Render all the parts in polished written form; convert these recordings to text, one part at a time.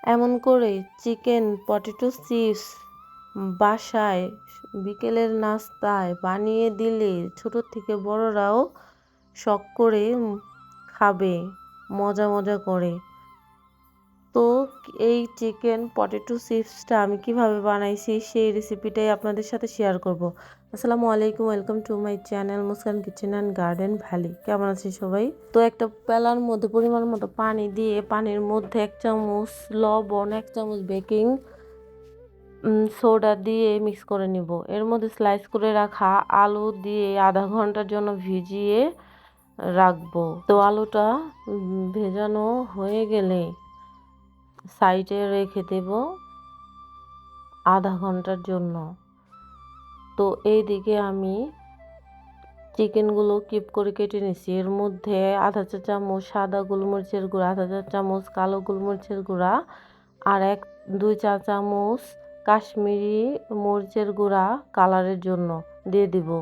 এমন করে chicken potato chips বাসায় বিকেলের নাস্তায় বানিয়ে দিলে ছোট থেকে বড়রাও শখ করে খাবে মজা মজা করে। তো এই চিকেন পটেটো চিপসটা আমি কিভাবে বানাইছি সেই রেসিপিটাই আপনাদের সাথে শেয়ার করব। আসসালামু আলাইকুম, welcome to my channel Muskan kitchen and garden valley. কেমন আছেন সবাই? তো একটা প্যালার মধ্যে পরিমাণ মতো পানি দিয়ে পানির মধ্যে 1 চামচ লবণ, 1 চামচ বেকিং সোডা দিয়ে মিক্স করে নিব। এর মধ্যে স্লাইস করে রাখা আলু দিয়ে আধা ঘন্টার জন্য ভিজিয়ে রাখবো। তো আলুটা ভেজানো হয়ে গেলে সাইডে রেখে দেব আধা ঘন্টার জন্য। তো এইদিকে আমি চিকেনগুলো কিপ করে কেটে নিছি। এর মধ্যে আধা চা চামচ সাদা গোলমরিচের গুঁড়া, আধা চা চামচ কালো গোলমরিচের গুঁড়া আর 2 চা চামচ কাশ্মীরি মরিচের গুঁড়া কালারের জন্য দিয়ে দেবো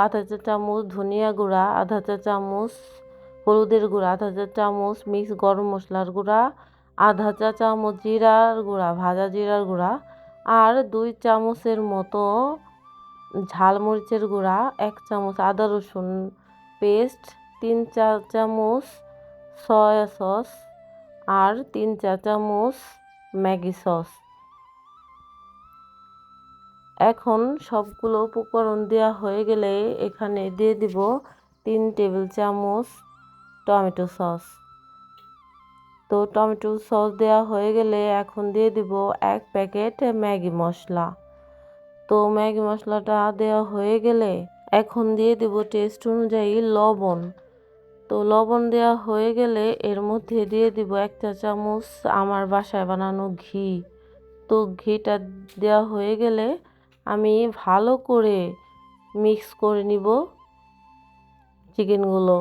আধা চা চামচ ধনিয়া গুঁড়া, আধা চা চামচ হলুদের গুঁড়া, আধা চা চামচ মিক্স গরম মশলার গুঁড়া, আধা চা চামচ জিরার গুঁড়া, ভাজা জিরার গুঁড়া আর 2 চামচের মতো ঝাল মরিচের গুঁড়া, 1 চামচ আদা রসুন পেস্ট, 3 চা চামচ সয়া সস আর 3 চা চামচ ম্যাগি সস। এখন সবগুলো উপকরণ দেওয়া হয়ে গেলে এখানে দিয়ে দিব 3 টেবিল চামচ টমেটো সস। তো টমেটো সস দেওয়া হয়ে গেলে এখন দিয়ে দিব 1 প্যাকেট ম্যাগি মশলা। তো ম্যাগি মশলাটা দেওয়া হয়ে গেলে এখন দিয়ে দিব টেস্ট অনুযায়ী লবণ। তো লবণ দেওয়া হয়ে গেলে এর মধ্যে দিয়ে দিব 1 চা চামচ আমার বাসায় বানানো ঘি। তো ঘিটা দেওয়া হয়ে গেলে আমি ভালো করে মিক্স করে নিব চিকেনগুলো।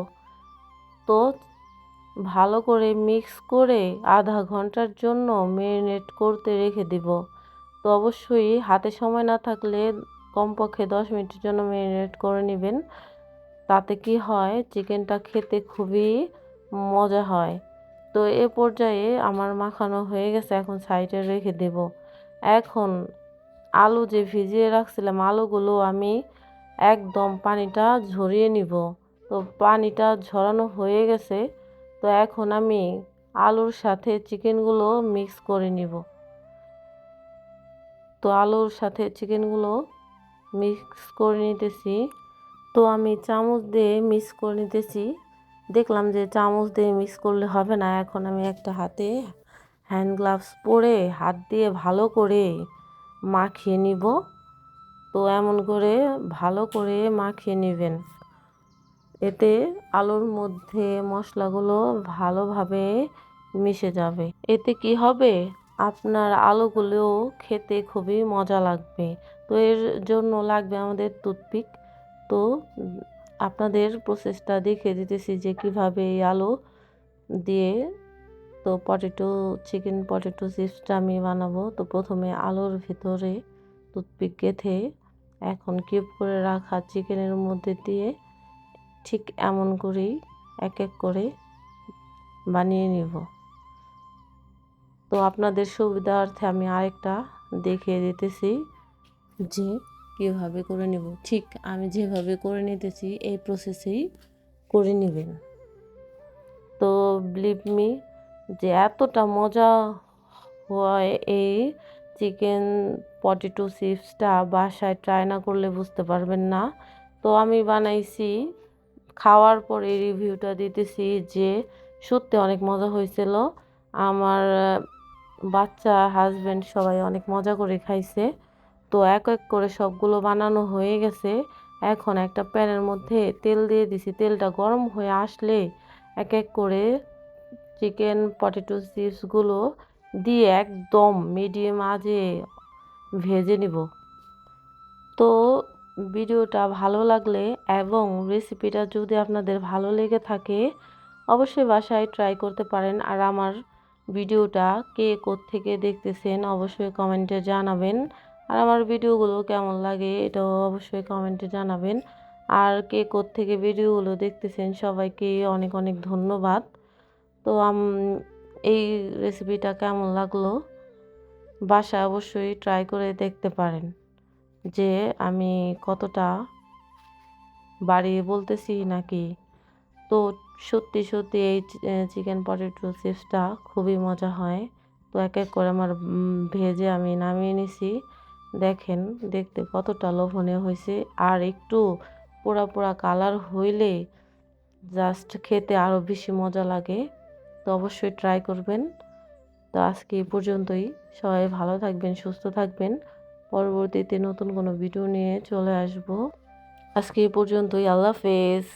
তো ভালো করে মিক্স করে আধা ঘন্টার জন্য ম্যারিনেট করতে রেখে দিব। তো অবশ্যই হাতে সময় না থাকলে কমপক্ষে 10 মিনিটের জন্য ম্যারিনেট করে নেবেন। তাতে কি হয়, চিকেনটা খেতে খুবই মজা হয়। তো এ পর্যায়ে আমার মাখানো হয়ে গেছে, এখন সাইডে রেখে দেব। এখন আলু যে ভিজিয়ে রাখছিলাম আলুগুলো আমি একদম পানিটা ঝরিয়ে নিব। তো পানিটা ঝরানো হয়ে গেছে। তো এখন আমি আলুর সাথে চিকেনগুলো মিক্স করে নিব। তো আলুর সাথে চিকেনগুলো মিক্স করে নিতেছি। তো আমি চামচ দিয়ে মিক্স করে নিতেছি। দেখলাম যে চামচ দিয়ে মিক্স করলে হবে না, এখন আমি একটা হাতে হ্যান্ড গ্লাভস পরে হাত দিয়ে ভালো করে মাখিয়ে নিব। তো এমন করে ভালো করে মাখিয়ে নেবেন, এতে আলুর মধ্যে মশলাগুলো ভালোভাবে মিশে যাবে। এতে কি হবে, আপনার আলুগুলোও খেতে খুবই মজা লাগবে। তো এর জন্য লাগবে আমাদের টুথপিক। তো আপনাদের প্রসেসটা দেখিয়ে দিতেছি যে কিভাবে এই আলু দিয়ে তো চিকেন পটেটো চিপসটা আমি বানাবো। তো প্রথমে আলুর ভিতরে টুথপিক গেঁথে এখন কিউব করে রাখা চিকেনের মধ্যে দিয়ে ঠিক এমন করেই এক এক করে বানিয়ে নিব। তো আপনাদের সুবিধার্থে আমি আরেকটা দেখিয়ে দিতেছি যে কীভাবে করে নেব। ঠিক আমি যেভাবে করে নিতেছি এই প্রসেসেই করে নেবেন। তো বিলিভ মি যে এতটা মজা হয় এই চিকেন পটেটো চিপসটা, বাসায় ট্রাই না করলে বুঝতে পারবেন না। তো আমি বানাইছি, খাওয়ার পরে রিভিউটা দিতেছি যে সত্যি অনেক মজা হয়েছিল। আমার বাচ্চা, হাজব্যান্ড সবাই অনেক মজা করে খাইছে। তো এক এক করে সবগুলো বানানো হয়ে গেছে। এখন একটা প্যানের মধ্যে তেল দিয়ে দিছি। তেলটা গরম হয়ে আসলে এক এক করে চিকেন পটেটো চিপসগুলো দিয়ে একদম মিডিয়াম আঁচে ভেজে নিব। তো ভিডিওটা ভালো লাগলে এবং রেসিপিটা যদি আপনাদের ভালো লেগে থাকে অবশ্যই বাসায় ট্রাই করতে পারেন। আর আমার ভিডিওটা কে কোত্থেকে দেখতেছেন অবশ্যই কমেন্টে জানাবেন। আর আমার ভিডিওগুলো কেমন লাগে এটাও অবশ্যই কমেন্টে জানাবেন। আর কে কোত্থেকে ভিডিওগুলো দেখতেছেন সবাইকে অনেক অনেক ধন্যবাদ। তো এই রেসিপিটা কেমন লাগলো বাসায় অবশ্যই ট্রাই করে দেখতে পারেন যে আমি কতটা বাড়িয়ে বলতেছি নাকি। তো সত্যি সত্যি এই চিকেন পটেটো চিপসটা খুবই মজা হয়। তো এক এক করে আমার ভেজে আমি নামিয়ে নিছি। দেখেন দেখতে কতটা লোভনীয় হয়েছে, আর একটু পোড়া পোড়া কালার হইলে জাস্ট খেতে আরও বেশি মজা লাগে। তো অবশ্যই ট্রাই করবেন। তো আজকে এই পর্যন্তই। সবাই ভালো থাকবেন, সুস্থ থাকবেন। পরবর্তীতে নতুন কোনো ভিডিও নিয়ে চলে আসব। আজকে এই পর্যন্তই। আল্লাহ হাফেজ।